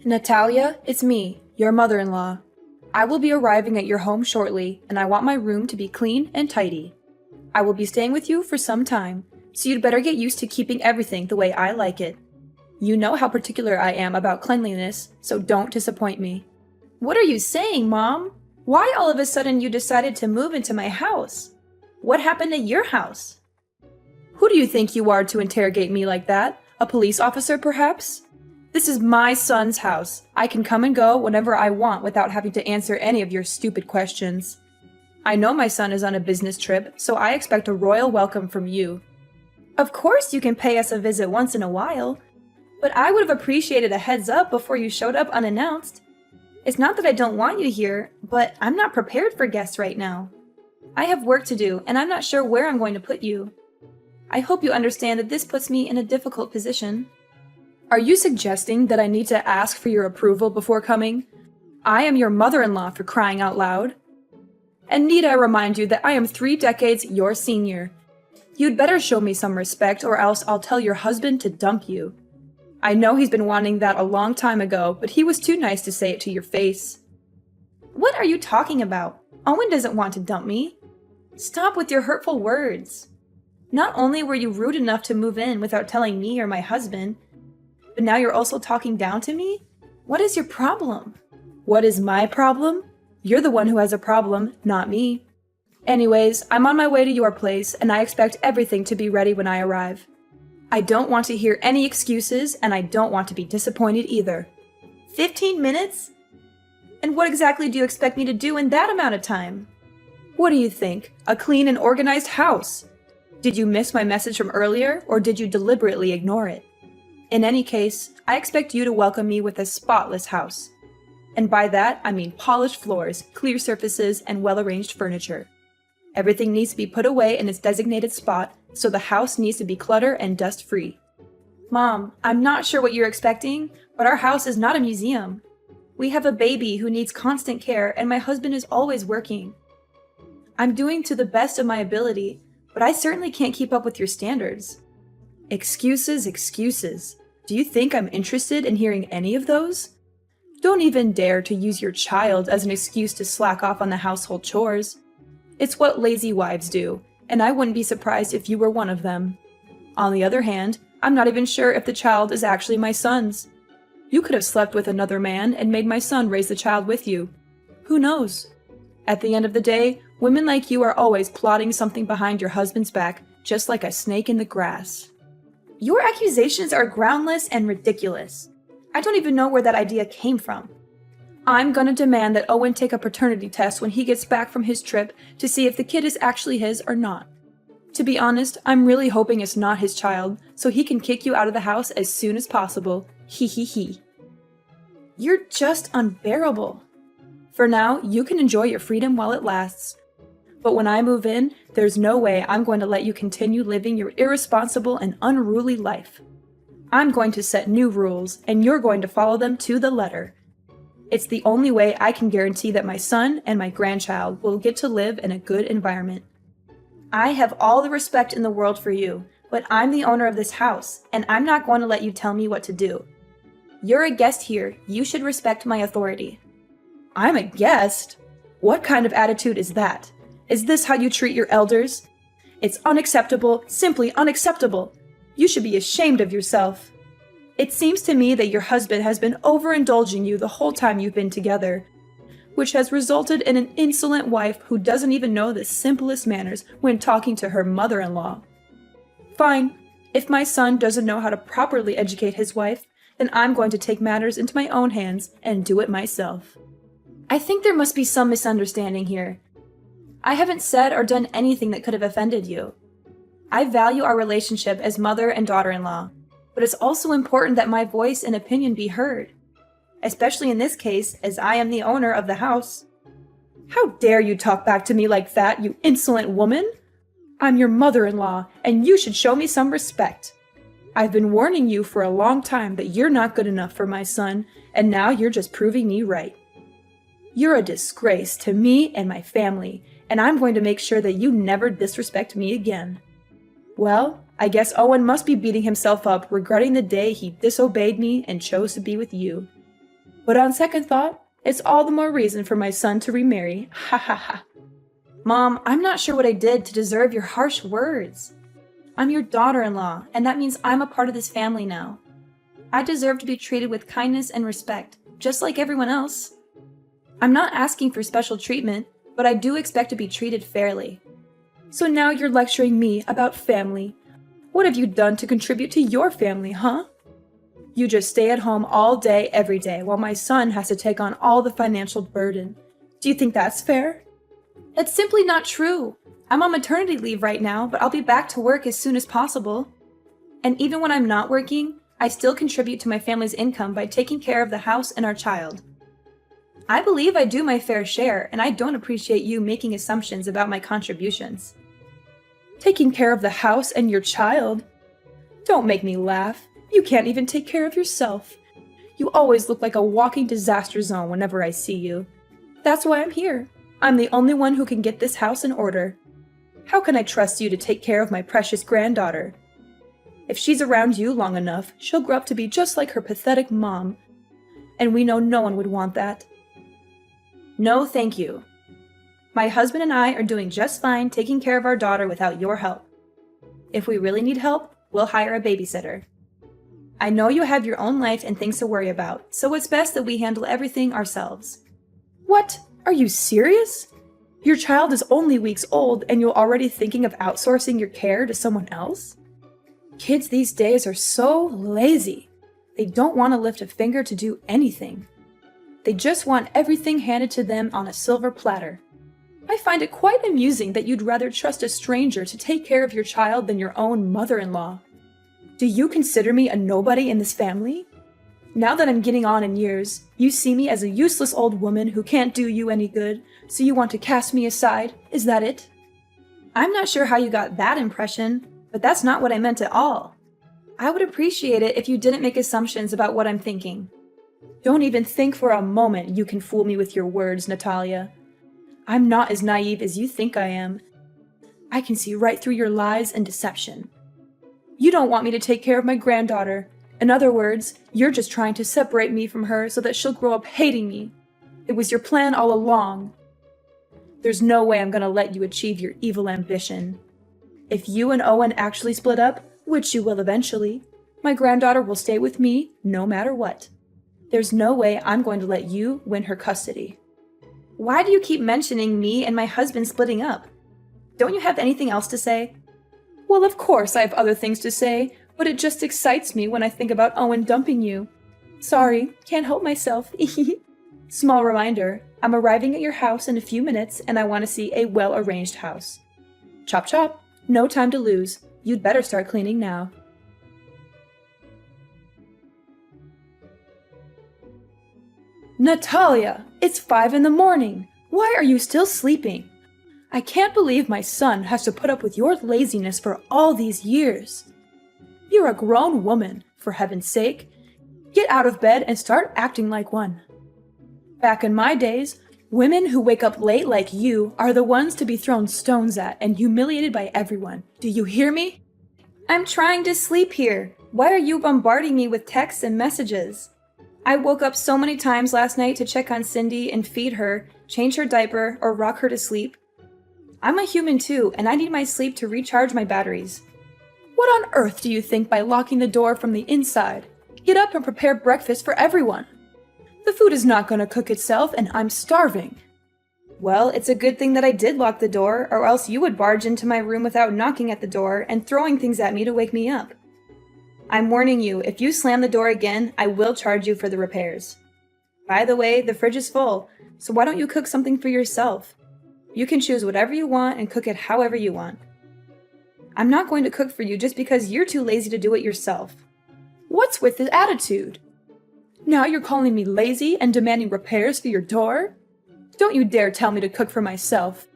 Natalia, it's me, your mother-in-law. I will be arriving at your home shortly, and I want my room to be clean and tidy. I will be staying with you for some time, so you'd better get used to keeping everything the way I like it. You know how particular I am about cleanliness, so don't disappoint me. What are you saying, Mom? Why all of a sudden you decided to move into my house? What happened at your house? Who do you think you are to interrogate me like that? A police officer, perhaps? This is my son's house. I can come and go whenever I want without having to answer any of your stupid questions. I know my son is on a business trip, so I expect a royal welcome from you. Of course you can pay us a visit once in a while, but I would have appreciated a heads up before you showed up unannounced. It's not that I don't want you here, but I'm not prepared for guests right now. I have work to do, and I'm not sure where I'm going to put you. I hope you understand that this puts me in a difficult position. Are you suggesting that I need to ask for your approval before coming? I am your mother-in-law, for crying out loud. And need I remind you that I am 3 decades your senior. You'd better show me some respect, or else I'll tell your husband to dump you. I know he's been wanting that a long time ago, but he was too nice to say it to your face. What are you talking about? Owen doesn't want to dump me. Stop with your hurtful words. Not only were you rude enough to move in without telling me or my husband, but now you're also talking down to me? What is your problem? What is my problem? You're the one who has a problem, not me. Anyways, I'm on my way to your place, and I expect everything to be ready when I arrive. I don't want to hear any excuses, and I don't want to be disappointed either. 15 minutes? And what exactly do you expect me to do in that amount of time? What do you think? A clean and organized house? Did you miss my message from earlier, or did you deliberately ignore it? In any case, I expect you to welcome me with a spotless house. And by that, I mean polished floors, clear surfaces, and well-arranged furniture. Everything needs to be put away in its designated spot, so the house needs to be clutter and dust-free. Mom, I'm not sure what you're expecting, but our house is not a museum. We have a baby who needs constant care, and my husband is always working. I'm doing to the best of my ability, but I certainly can't keep up with your standards. Excuses, excuses. Do you think I'm interested in hearing any of those? Don't even dare to use your child as an excuse to slack off on the household chores. It's what lazy wives do, and I wouldn't be surprised if you were one of them. On the other hand, I'm not even sure if the child is actually my son's. You could have slept with another man and made my son raise the child with you. Who knows? At the end of the day, women like you are always plotting something behind your husband's back, just like a snake in the grass. Your accusations are groundless and ridiculous. I don't even know where that idea came from. I'm gonna demand that Owen take a paternity test when he gets back from his trip to see if the kid is actually his or not. To be honest, I'm really hoping it's not his child, so he can kick you out of the house as soon as possible. Hee hee hee. You're just unbearable. For now, you can enjoy your freedom while it lasts. But when I move in, there's no way I'm going to let you continue living your irresponsible and unruly life. I'm going to set new rules, and you're going to follow them to the letter. It's the only way I can guarantee that my son and my grandchild will get to live in a good environment. I have all the respect in the world for you, but I'm the owner of this house, and I'm not going to let you tell me what to do. You're a guest here. You should respect my authority. I'm a guest? What kind of attitude is that? Is this how you treat your elders? It's unacceptable, simply unacceptable. You should be ashamed of yourself. It seems to me that your husband has been overindulging you the whole time you've been together, which has resulted in an insolent wife who doesn't even know the simplest manners when talking to her mother-in-law. Fine. If my son doesn't know how to properly educate his wife, then I'm going to take matters into my own hands and do it myself. I think there must be some misunderstanding here. I haven't said or done anything that could have offended you. I value our relationship as mother and daughter-in-law, but it's also important that my voice and opinion be heard, especially in this case, as I am the owner of the house. How dare you talk back to me like that, you insolent woman? I'm your mother-in-law, and you should show me some respect. I've been warning you for a long time that you're not good enough for my son, and now you're just proving me right. You're a disgrace to me and my family, and I'm going to make sure that you never disrespect me again. Well, I guess Owen must be beating himself up regretting the day he disobeyed me and chose to be with you. But on second thought, it's all the more reason for my son to remarry. Ha ha ha. Mom, I'm not sure what I did to deserve your harsh words. I'm your daughter-in-law, and that means I'm a part of this family now. I deserve to be treated with kindness and respect, just like everyone else. I'm not asking for special treatment, but I do expect to be treated fairly. So now you're lecturing me about family. What have you done to contribute to your family, huh? You just stay at home all day, every day, while my son has to take on all the financial burden. Do you think that's fair? That's simply not true. I'm on maternity leave right now, but I'll be back to work as soon as possible. And even when I'm not working, I still contribute to my family's income by taking care of the house and our child. I believe I do my fair share, and I don't appreciate you making assumptions about my contributions. Taking care of the house and your child? Don't make me laugh. You can't even take care of yourself. You always look like a walking disaster zone whenever I see you. That's why I'm here. I'm the only one who can get this house in order. How can I trust you to take care of my precious granddaughter? If she's around you long enough, she'll grow up to be just like her pathetic mom. And we know no one would want that. No, thank you. My husband and I are doing just fine taking care of our daughter without your help. If we really need help, we'll hire a babysitter. I know you have your own life and things to worry about, so it's best that we handle everything ourselves. What? Are you serious? Your child is only weeks old and you're already thinking of outsourcing your care to someone else? Kids these days are so lazy. They don't want to lift a finger to do anything. They just want everything handed to them on a silver platter. I find it quite amusing that you'd rather trust a stranger to take care of your child than your own mother-in-law. Do you consider me a nobody in this family? Now that I'm getting on in years, you see me as a useless old woman who can't do you any good, so you want to cast me aside, is that it? I'm not sure how you got that impression, but that's not what I meant at all. I would appreciate it if you didn't make assumptions about what I'm thinking. Don't even think for a moment you can fool me with your words, Natalia. I'm not as naive as you think I am. I can see right through your lies and deception. You don't want me to take care of my granddaughter. In other words, you're just trying to separate me from her so that she'll grow up hating me. It was your plan all along. There's no way I'm gonna let you achieve your evil ambition. If you and Owen actually split up, which you will eventually, my granddaughter will stay with me no matter what. There's no way I'm going to let you win her custody. Why do you keep mentioning me and my husband splitting up? Don't you have anything else to say? Well, of course I have other things to say, but it just excites me when I think about Owen dumping you. Sorry, can't help myself. Small reminder, I'm arriving at your house in a few minutes and I want to see a well-arranged house. Chop chop, no time to lose. You'd better start cleaning now. Natalia, it's 5 a.m. Why are you still sleeping? I can't believe my son has to put up with your laziness for all these years. You're a grown woman, for heaven's sake. Get out of bed and start acting like one. Back in my days, women who wake up late like you are the ones to be thrown stones at and humiliated by everyone. Do you hear me? I'm trying to sleep here. Why are you bombarding me with texts and messages? I woke up so many times last night to check on Cindy and feed her, change her diaper, or rock her to sleep. I'm a human too, and I need my sleep to recharge my batteries. What on earth do you think by locking the door from the inside? Get up and prepare breakfast for everyone. The food is not going to cook itself, and I'm starving. Well, it's a good thing that I did lock the door, or else you would barge into my room without knocking at the door and throwing things at me to wake me up. I'm warning you, if you slam the door again, I will charge you for the repairs. By the way, the fridge is full, so why don't you cook something for yourself? You can choose whatever you want and cook it however you want. I'm not going to cook for you just because you're too lazy to do it yourself. What's with this attitude? Now you're calling me lazy and demanding repairs for your door? Don't you dare tell me to cook for myself.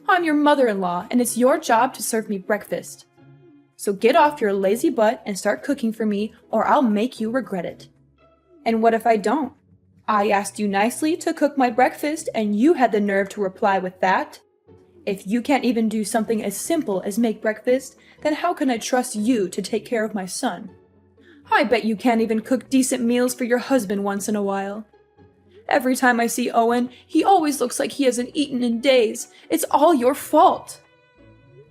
I'm your mother-in-law, and it's your job to serve me breakfast. So get off your lazy butt and start cooking for me, or I'll make you regret it. And what if I don't? I asked you nicely to cook my breakfast, and you had the nerve to reply with that? If you can't even do something as simple as make breakfast, then how can I trust you to take care of my son? I bet you can't even cook decent meals for your husband once in a while. Every time I see Owen, he always looks like he hasn't eaten in days. It's all your fault.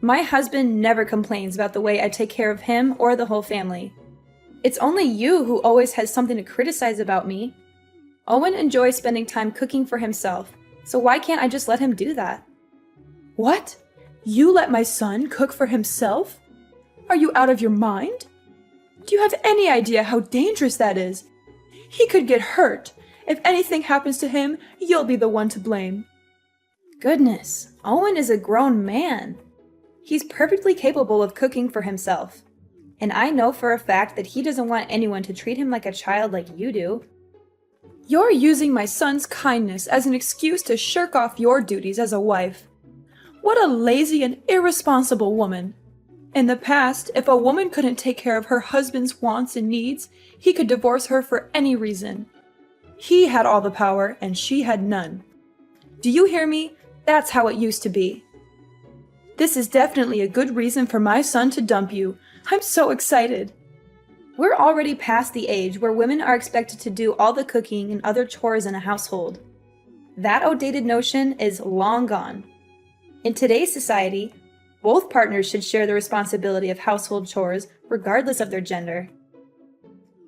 My husband never complains about the way I take care of him or the whole family. It's only you who always has something to criticize about me. Owen enjoys spending time cooking for himself, so why can't I just let him do that? What? You let my son cook for himself? Are you out of your mind? Do you have any idea how dangerous that is? He could get hurt. If anything happens to him, you'll be the one to blame. Goodness, Owen is a grown man. He's perfectly capable of cooking for himself. And I know for a fact that he doesn't want anyone to treat him like a child like you do. You're using my son's kindness as an excuse to shirk off your duties as a wife. What a lazy and irresponsible woman. In the past, if a woman couldn't take care of her husband's wants and needs, he could divorce her for any reason. He had all the power and she had none. Do you hear me? That's how it used to be. This is definitely a good reason for my son to dump you. I'm so excited. We're already past the age where women are expected to do all the cooking and other chores in a household. That outdated notion is long gone. In today's society, both partners should share the responsibility of household chores regardless of their gender.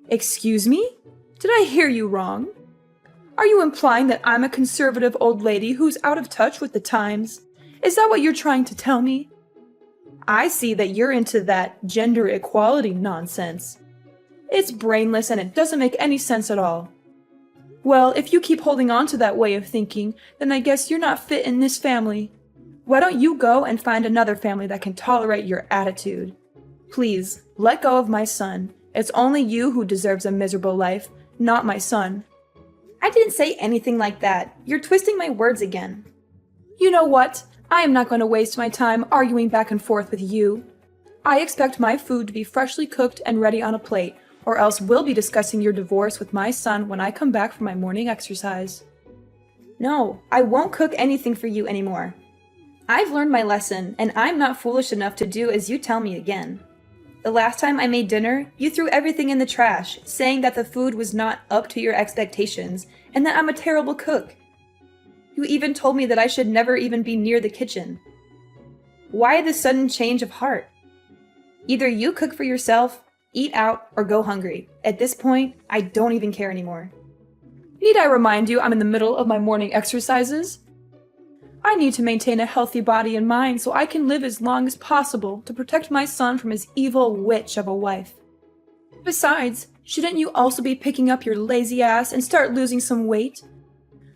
Excuse me? Did I hear you wrong? Are you implying that I'm a conservative old lady who's out of touch with the times? Is that what you're trying to tell me? I see that you're into that gender equality nonsense. It's brainless and it doesn't make any sense at all. Well, if you keep holding on to that way of thinking, then I guess you're not fit in this family. Why don't you go and find another family that can tolerate your attitude? Please, let go of my son. It's only you who deserves a miserable life, not my son. I didn't say anything like that. You're twisting my words again. You know what? I am not going to waste my time arguing back and forth with you. I expect my food to be freshly cooked and ready on a plate, or else we'll be discussing your divorce with my son when I come back from my morning exercise. No, I won't cook anything for you anymore. I've learned my lesson, and I'm not foolish enough to do as you tell me again. The last time I made dinner, you threw everything in the trash, saying that the food was not up to your expectations, and that I'm a terrible cook. You even told me that I should never even be near the kitchen. Why this sudden change of heart? Either you cook for yourself, eat out, or go hungry. At this point, I don't even care anymore. Need I remind you I'm in the middle of my morning exercises? I need to maintain a healthy body and mind so I can live as long as possible to protect my son from his evil witch of a wife. Besides, shouldn't you also be picking up your lazy ass and start losing some weight?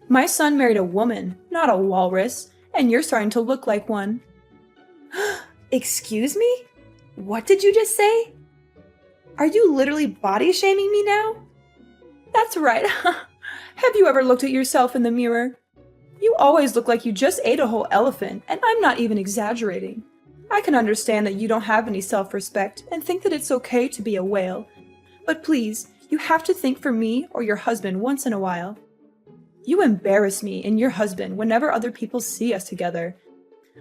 My son married a woman, not a walrus, and you're starting to look like one. Excuse me? What did you just say? Are you literally body shaming me now? That's right. Have you ever looked at yourself in the mirror? You always look like you just ate a whole elephant, and I'm not even exaggerating. I can understand that you don't have any self-respect and think that it's okay to be a whale. But please, you have to think for me or your husband once in a while. You embarrass me and your husband whenever other people see us together.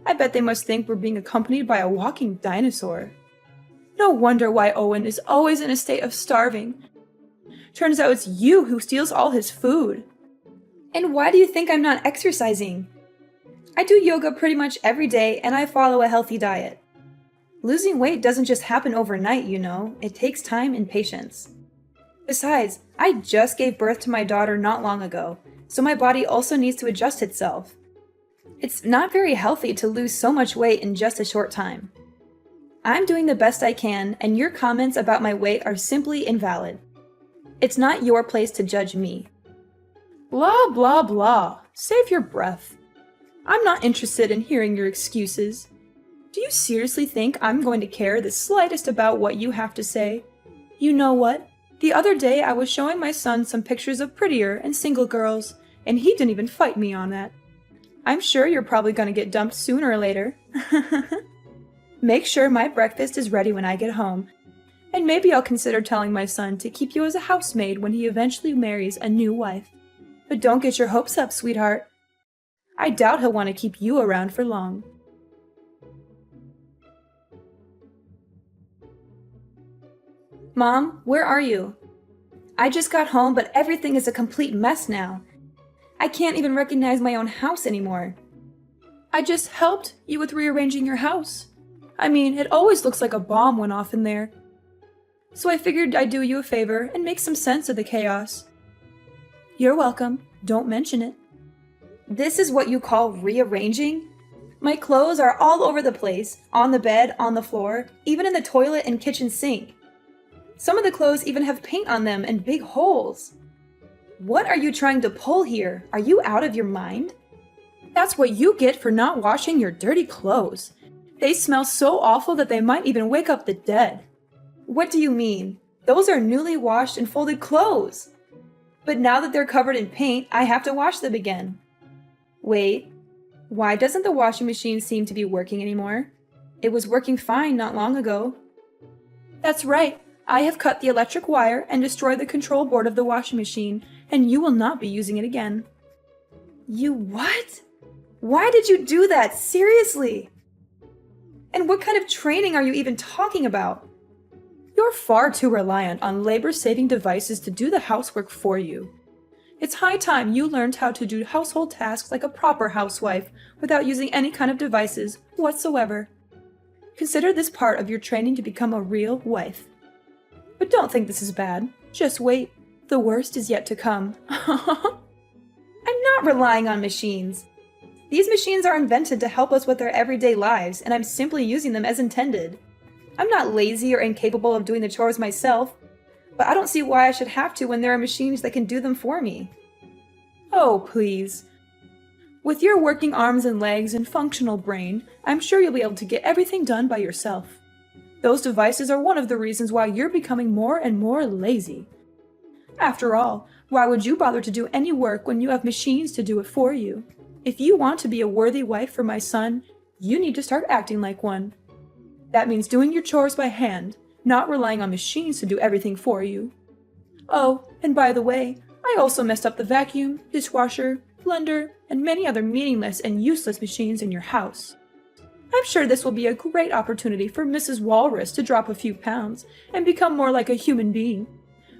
I bet they must think we're being accompanied by a walking dinosaur. No wonder why Owen is always in a state of starving. Turns out it's you who steals all his food. And why do you think I'm not exercising? I do yoga pretty much every day and I follow a healthy diet. Losing weight doesn't just happen overnight, you know. It takes time and patience. Besides, I just gave birth to my daughter not long ago, so my body also needs to adjust itself. It's not very healthy to lose so much weight in just a short time. I'm doing the best I can, and your comments about my weight are simply invalid. It's not your place to judge me. Blah, blah, blah. Save your breath. I'm not interested in hearing your excuses. Do you seriously think I'm going to care the slightest about what you have to say? You know what? The other day I was showing my son some pictures of prettier and single girls, and he didn't even fight me on that. I'm sure you're probably going to get dumped sooner or later. Make sure my breakfast is ready when I get home, and maybe I'll consider telling my son to keep you as a housemaid when he eventually marries a new wife. But don't get your hopes up, sweetheart. I doubt he'll want to keep you around for long. Mom, where are you? I just got home, but everything is a complete mess now. I can't even recognize my own house anymore. I just helped you with rearranging your house. I mean, it always looks like a bomb went off in there. So I figured I'd do you a favor and make some sense of the chaos. You're welcome. Don't mention it. This is what you call rearranging? My clothes are all over the place, on the bed, on the floor, even in the toilet and kitchen sink. Some of the clothes even have paint on them and big holes. What are you trying to pull here? Are you out of your mind? That's what you get for not washing your dirty clothes. They smell so awful that they might even wake up the dead. What do you mean? Those are newly washed and folded clothes. But now that they're covered in paint, I have to wash them again. Wait, why doesn't the washing machine seem to be working anymore? It was working fine not long ago. That's right. I have cut the electric wire and destroyed the control board of the washing machine, and you will not be using it again. You what? Why did you do that? Seriously? And what kind of training are you even talking about? You're far too reliant on labor-saving devices to do the housework for you. It's high time you learned how to do household tasks like a proper housewife without using any kind of devices whatsoever. Consider this part of your training to become a real wife. But don't think this is bad. Just wait. The worst is yet to come. I'm not relying on machines. These machines are invented to help us with our everyday lives, and I'm simply using them as intended. I'm not lazy or incapable of doing the chores myself, but I don't see why I should have to when there are machines that can do them for me. Oh, please. With your working arms and legs and functional brain, I'm sure you'll be able to get everything done by yourself. Those devices are one of the reasons why you're becoming more and more lazy. After all, why would you bother to do any work when you have machines to do it for you? If you want to be a worthy wife for my son, you need to start acting like one. That means doing your chores by hand, not relying on machines to do everything for you. Oh, and by the way, I also messed up the vacuum, dishwasher, blender, and many other meaningless and useless machines in your house. I'm sure this will be a great opportunity for Mrs. Walrus to drop a few pounds and become more like a human being,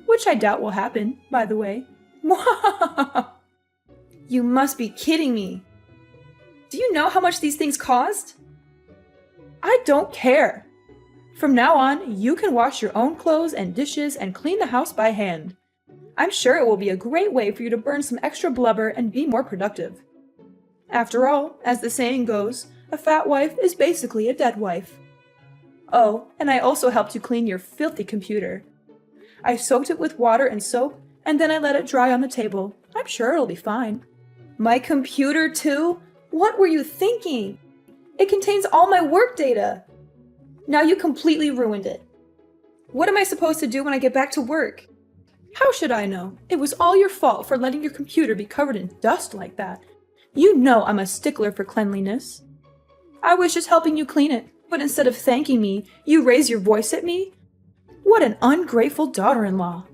which I doubt will happen, by the way. You must be kidding me. Do you know how much these things cost? I don't care. From now on, you can wash your own clothes and dishes and clean the house by hand. I'm sure it will be a great way for you to burn some extra blubber and be more productive. After all, as the saying goes, a fat wife is basically a dead wife. Oh, and I also helped you clean your filthy computer. I soaked it with water and soap, and then I let it dry on the table. I'm sure it'll be fine. My computer, too? What were you thinking? It contains all my work data. Now you completely ruined it. What am I supposed to do when I get back to work? How should I know? It was all your fault for letting your computer be covered in dust like that. You know I'm a stickler for cleanliness. I was just helping you clean it, but instead of thanking me, you raise your voice at me? What an ungrateful daughter-in-law.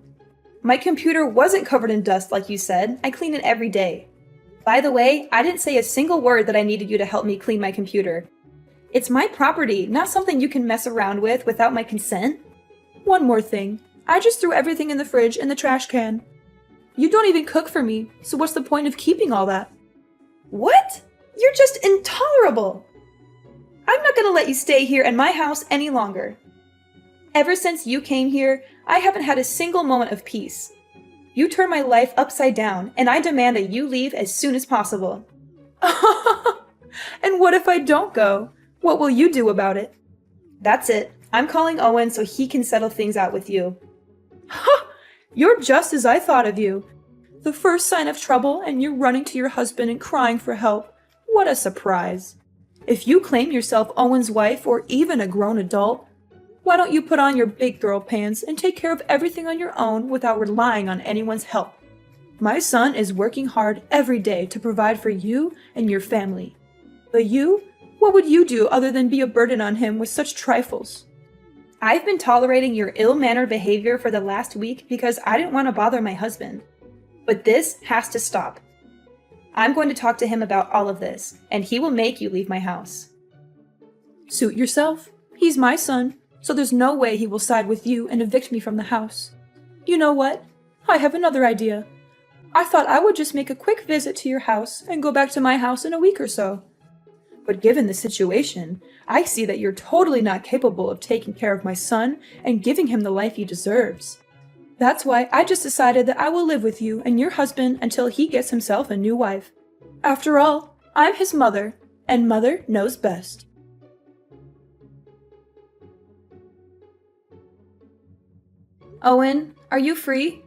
My computer wasn't covered in dust like you said. I clean it every day. By the way, I didn't say a single word that I needed you to help me clean my computer. It's my property, not something you can mess around with without my consent. One more thing. I just threw everything in the fridge and the trash can. You don't even cook for me, so what's the point of keeping all that? What? You're just intolerable! I'm not gonna let you stay here in my house any longer. Ever since you came here, I haven't had a single moment of peace. You turned my life upside down, and I demand that you leave as soon as possible. And what if I don't go? What will you do about it? That's it. I'm calling Owen so he can settle things out with you. Ha! You're just as I thought of you. The first sign of trouble, and you're running to your husband and crying for help. What a surprise. If you claim yourself Owen's wife or even a grown adult, why don't you put on your big girl pants and take care of everything on your own without relying on anyone's help? My son is working hard every day to provide for you and your family. But you? What would you do other than be a burden on him with such trifles? I've been tolerating your ill-mannered behavior for the last week because I didn't want to bother my husband. But this has to stop. I'm going to talk to him about all of this, and he will make you leave my house. Suit yourself. He's my son, so there's no way he will side with you and evict me from the house. You know what? I have another idea. I thought I would just make a quick visit to your house and go back to my house in a week or so. But given the situation, I see that you're totally not capable of taking care of my son and giving him the life he deserves. That's why I just decided that I will live with you and your husband until he gets himself a new wife. After all, I'm his mother, and mother knows best. Owen, are you free?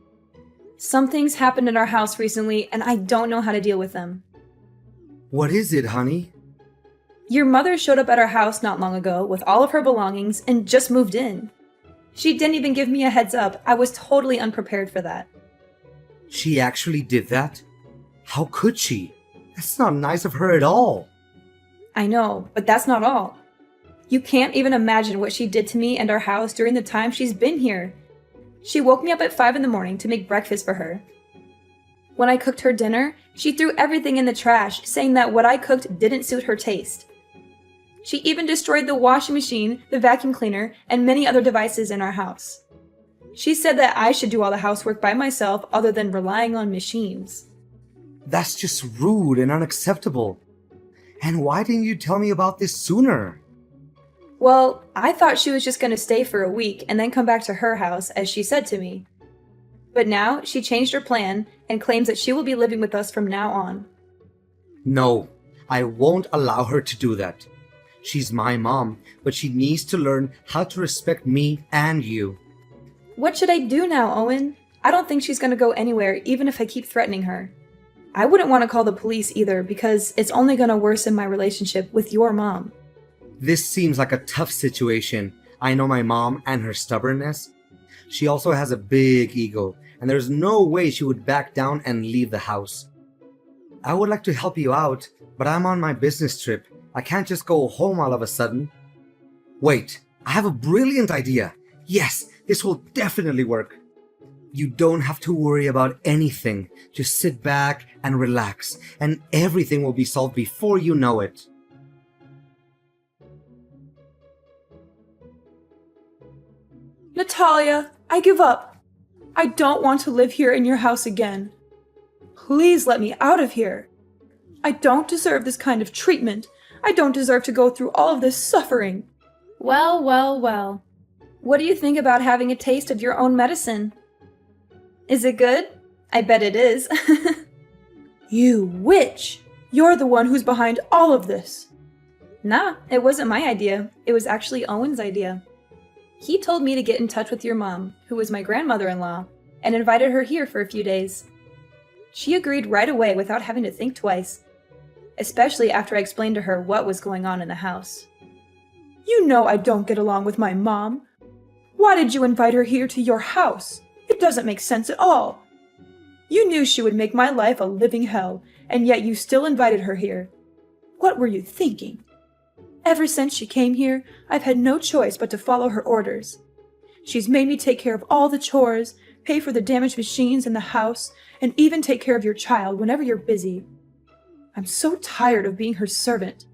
Something's happened in our house recently, and I don't know how to deal with them. What is it, honey? Your mother showed up at our house not long ago with all of her belongings and just moved in. She didn't even give me a heads up. I was totally unprepared for that. She actually did that? How could she? That's not nice of her at all. I know, but that's not all. You can't even imagine what she did to me and our house during the time she's been here. She woke me up at 5 in the morning to make breakfast for her. When I cooked her dinner, she threw everything in the trash, saying that what I cooked didn't suit her taste. She even destroyed the washing machine, the vacuum cleaner, and many other devices in our house. She said that I should do all the housework by myself other than relying on machines. That's just rude and unacceptable. And why didn't you tell me about this sooner? Well, I thought she was just going to stay for a week and then come back to her house, as she said to me. But now she changed her plan and claims that she will be living with us from now on. No, I won't allow her to do that. She's my mom, but she needs to learn how to respect me and you. What should I do now, Owen? I don't think she's going to go anywhere, even if I keep threatening her. I wouldn't want to call the police either, because it's only going to worsen my relationship with your mom. This seems like a tough situation. I know my mom and her stubbornness. She also has a big ego, and there's no way she would back down and leave the house. I would like to help you out, but I'm on my business trip. I can't just go home all of a sudden. Wait, I have a brilliant idea. Yes, this will definitely work. You don't have to worry about anything. Just sit back and relax, and everything will be solved before you know it. Natalia, I give up. I don't want to live here in your house again. Please let me out of here. I don't deserve this kind of treatment. I don't deserve to go through all of this suffering. Well, well, well. What do you think about having a taste of your own medicine? Is it good? I bet it is. You witch! You're the one who's behind all of this. Nah, it wasn't my idea. It was actually Owen's idea. He told me to get in touch with your mom, who was my grandmother-in-law, and invited her here for a few days. She agreed right away without having to think twice, especially after I explained to her what was going on in the house. You know I don't get along with my mom. Why did you invite her here to your house? It doesn't make sense at all. You knew she would make my life a living hell, and yet you still invited her here. What were you thinking? Ever since she came here, I've had no choice but to follow her orders. She's made me take care of all the chores, pay for the damaged machines in the house, and even take care of your child whenever you're busy. I'm so tired of being her servant.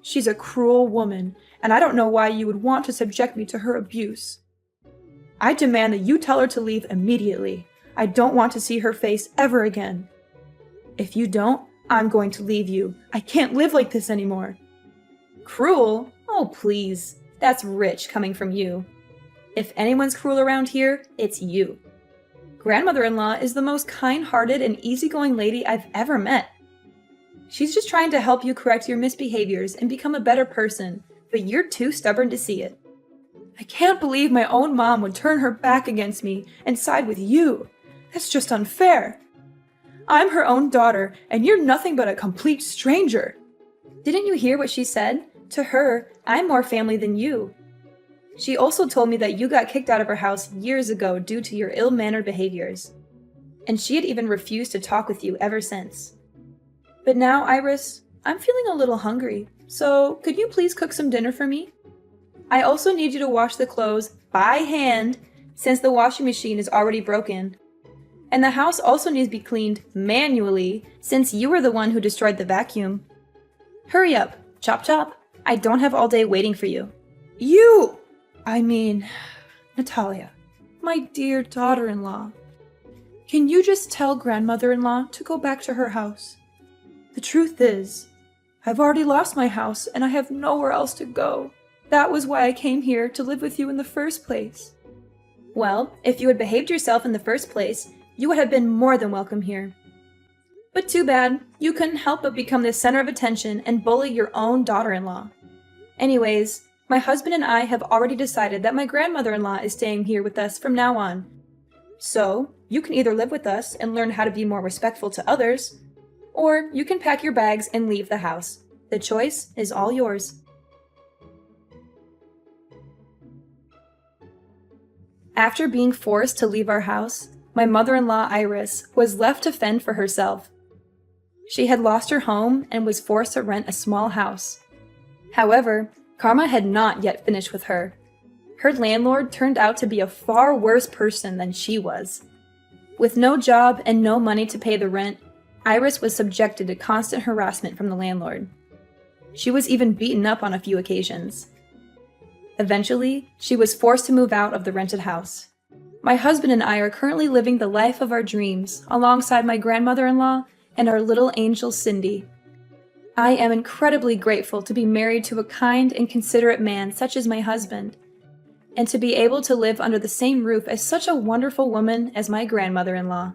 She's a cruel woman, and I don't know why you would want to subject me to her abuse. I demand that you tell her to leave immediately. I don't want to see her face ever again. If you don't, I'm going to leave you. I can't live like this anymore. Cruel? Oh, please. That's rich coming from you. If anyone's cruel around here, it's you. Grandmother-in-law is the most kind-hearted and easygoing lady I've ever met. She's just trying to help you correct your misbehaviors and become a better person, but you're too stubborn to see it. I can't believe my own mom would turn her back against me and side with you. That's just unfair. I'm her own daughter, and you're nothing but a complete stranger. Didn't you hear what she said? To her, I'm more family than you. She also told me that you got kicked out of her house years ago due to your ill-mannered behaviors. And she had even refused to talk with you ever since. But now, Iris, I'm feeling a little hungry, so could you please cook some dinner for me? I also need you to wash the clothes by hand, since the washing machine is already broken. And the house also needs to be cleaned manually, since you were the one who destroyed the vacuum. Hurry up, chop chop. I don't have all day waiting for you. Natalia, my dear daughter-in-law. Can you just tell grandmother-in-law to go back to her house? The truth is, I've already lost my house and I have nowhere else to go. That was why I came here to live with you in the first place. Well, if you had behaved yourself in the first place, you would have been more than welcome here. But too bad, you couldn't help but become the center of attention and bully your own daughter-in-law. Anyways, my husband and I have already decided that my grandmother-in-law is staying here with us from now on. So, you can either live with us and learn how to be more respectful to others, or you can pack your bags and leave the house. The choice is all yours. After being forced to leave our house, my mother-in-law Iris was left to fend for herself. She had lost her home and was forced to rent a small house. However, karma had not yet finished with her. Her landlord turned out to be a far worse person than she was. With no job and no money to pay the rent, Iris was subjected to constant harassment from the landlord. She was even beaten up on a few occasions. Eventually, she was forced to move out of the rented house. My husband and I are currently living the life of our dreams alongside my grandmother-in-law and our little angel Cindy. I am incredibly grateful to be married to a kind and considerate man such as my husband, and to be able to live under the same roof as such a wonderful woman as my grandmother-in-law.